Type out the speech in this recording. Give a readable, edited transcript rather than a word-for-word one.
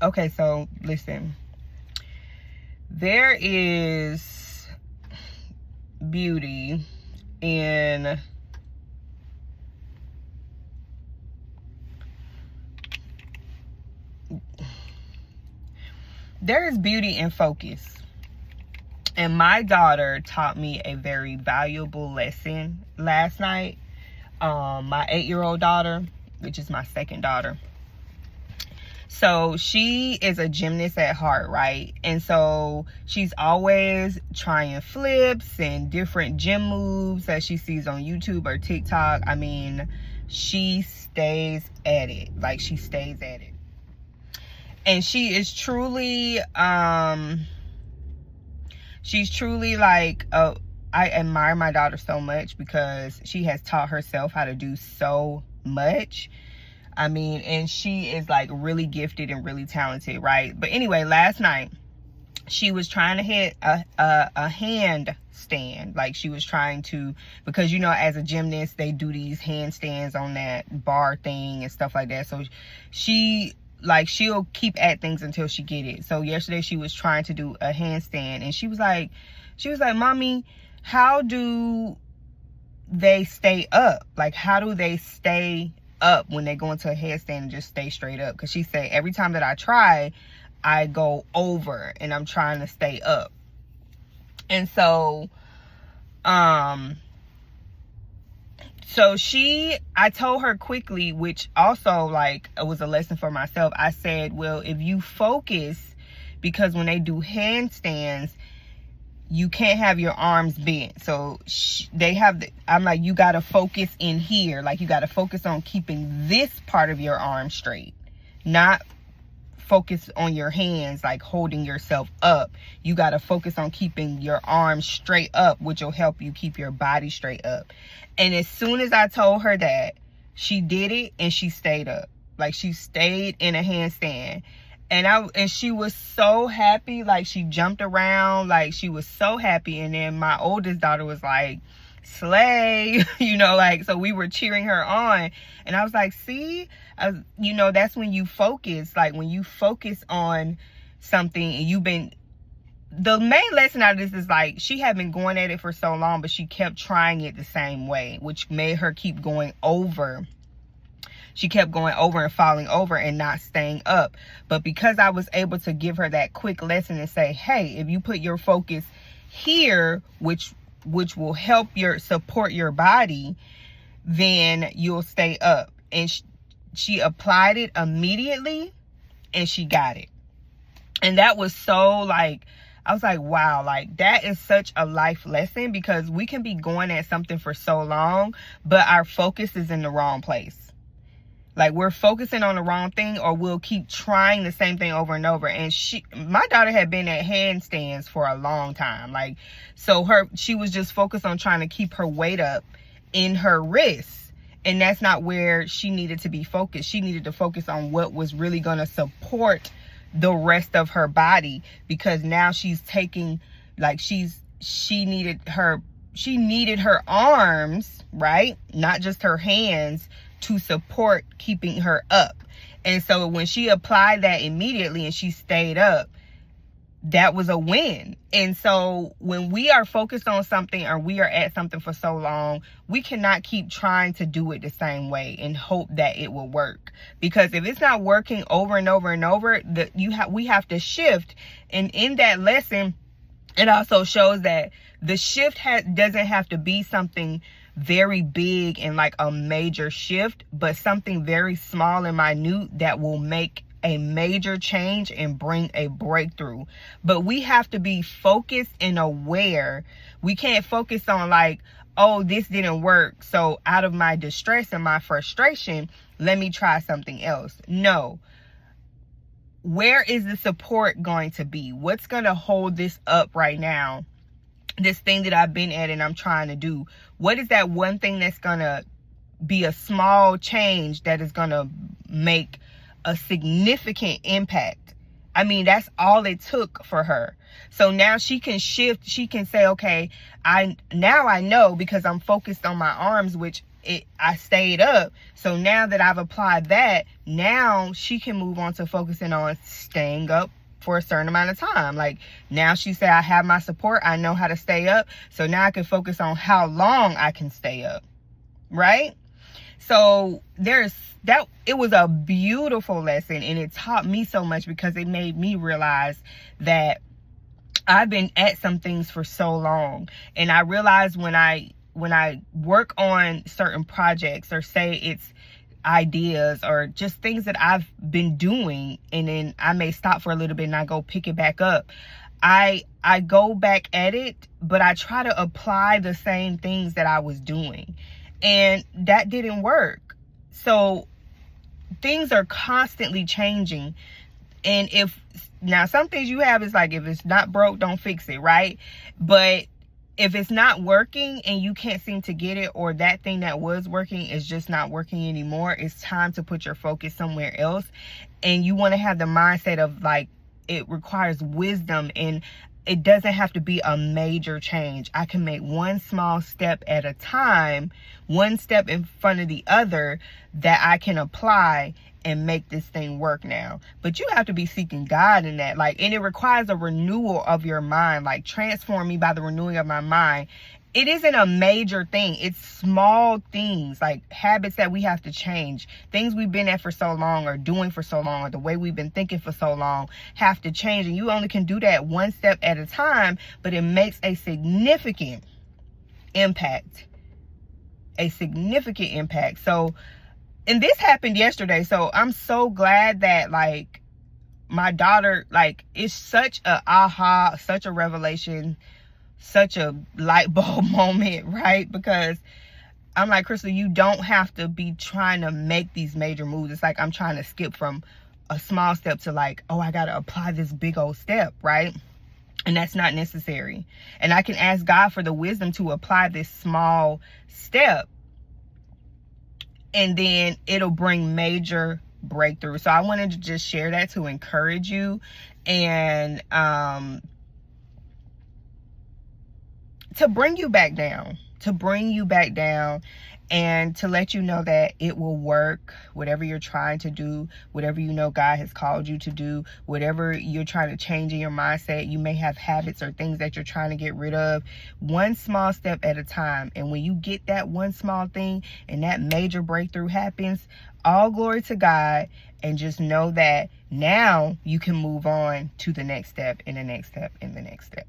Okay, so listen. There is beauty in focus. And my daughter taught me a very valuable lesson last night. My 8-year-old daughter, which is my second daughter. So she is a gymnast at heart, right? And so she's always trying flips and different gym moves that she sees on YouTube or TikTok. I mean, she stays at it. Like, she stays at it. And she is truly, she's truly like, I admire my daughter so much because she has taught herself how to do so much. I mean, and she is like really gifted and really talented, right? But anyway, last night she was trying to hit a handstand. Like, she was trying to, because, you know, as a gymnast, they do these handstands on that bar thing and stuff like that. So she'll keep at things until she get it. So yesterday she was trying to do a handstand, and she was like, Mommy, how do they stay up? Like, how do they stay up when they go into a handstand and just stay straight up? Because she said every time that I try, I go over and I'm trying to stay up. And so I told her quickly, which also like it was a lesson for myself. I said, well, if you focus, because when they do handstands, you can't have your arms bent. So I'm like, you got to focus in here. Like, you got to focus on keeping this part of your arm straight, not focus on your hands, like holding yourself up. You got to focus on keeping your arms straight up, which will help you keep your body straight up. And as soon as I told her that, she did it and she stayed up. Like, she stayed in a handstand. And she was so happy. Like, she jumped around. Like, she was so happy. And then my oldest daughter was like, slay, you know, like, so we were cheering her on. And I was like, see, you know, that's when you focus. Like, when you focus on something and the main lesson out of this is like, she had been going at it for so long, but she kept trying it the same way, which made her keep going over. She kept going over and falling over and not staying up. But because I was able to give her that quick lesson and say, hey, if you put your focus here, which will help support your body, then you'll stay up. And she applied it immediately and she got it. And that was so like, I was like, wow, like, that is such a life lesson, because we can be going at something for so long, but our focus is in the wrong place. Like, we're focusing on the wrong thing, or we'll keep trying the same thing over and over. And my daughter had been at handstands for a long time. Like, so she was just focused on trying to keep her weight up in her wrists. And that's not where she needed to be focused. She needed to focus on what was really going to support the rest of her body, because now she's taking, like, she needed her arms, right? Not just her hands, to support keeping her up. And so when she applied that immediately and she stayed up, that was a win. And so when we are focused on something, or we are at something for so long, we cannot keep trying to do it the same way and hope that it will work. Because if it's not working over and over and over, we have to shift. And in that lesson, it also shows that the shift doesn't have to be something very big and like a major shift, but something very small and minute that will make a major change and bring a breakthrough. But we have to be focused and aware. We can't focus on like, oh, this didn't work, so out of my distress and my frustration, let me try something else. No. Where is the support going to be? What's going to hold this up right now? This thing that I've been at and I'm trying to do. What is that one thing that's going to be a small change that is going to make a significant impact? I mean, that's all it took for her. So now she can shift. She can say, okay, now I know, because I'm focused on my arms, which I stayed up. So now that I've applied that, now she can move on to focusing on staying up for a certain amount of time. Like, now she said, I have my support, I know how to stay up, so now I can focus on how long I can stay up, right? So it was a beautiful lesson, and it taught me so much, because it made me realize that I've been at some things for so long. And I realized when I work on certain projects, or say it's ideas or just things that I've been doing, and then I may stop for a little bit and I go pick it back up, I go back at it, but I try to apply the same things that I was doing, and that didn't work. So things are constantly changing. And now some things you have is like, if it's not broke, don't fix it, right? But if it's not working and you can't seem to get it, or that thing that was working is just not working anymore, it's time to put your focus somewhere else. And you want to have the mindset of, like, it requires wisdom, and it doesn't have to be a major change. I can make one small step at a time, one step in front of the other, that I can apply and make this thing work now. But you have to be seeking God in that. Like, and it requires a renewal of your mind. Like, transform me by the renewing of my mind. It isn't a major thing. It's small things, like habits that we have to change. Things we've been at for so long, or doing for so long, or the way we've been thinking for so long, have to change. And you only can do that one step at a time, but it makes a significant impact. A significant impact. So, and this happened yesterday. So I'm so glad that, like, my daughter, like, it's such a aha, such a revelation, such a light bulb moment, right? Because I'm like, Crystal, you don't have to be trying to make these major moves. It's like I'm trying to skip from a small step to, like, oh, I got to apply this big old step, right? And that's not necessary. And I can ask God for the wisdom to apply this small step, and then it'll bring major breakthrough. So I wanted to just share that to encourage you, and to bring you back down, and to let you know that it will work. Whatever you're trying to do, whatever you know God has called you to do, whatever you're trying to change in your mindset, you may have habits or things that you're trying to get rid of, one small step at a time. And when you get that one small thing and that major breakthrough happens, all glory to God. And just know that now you can move on to the next step, and the next step, and the next step.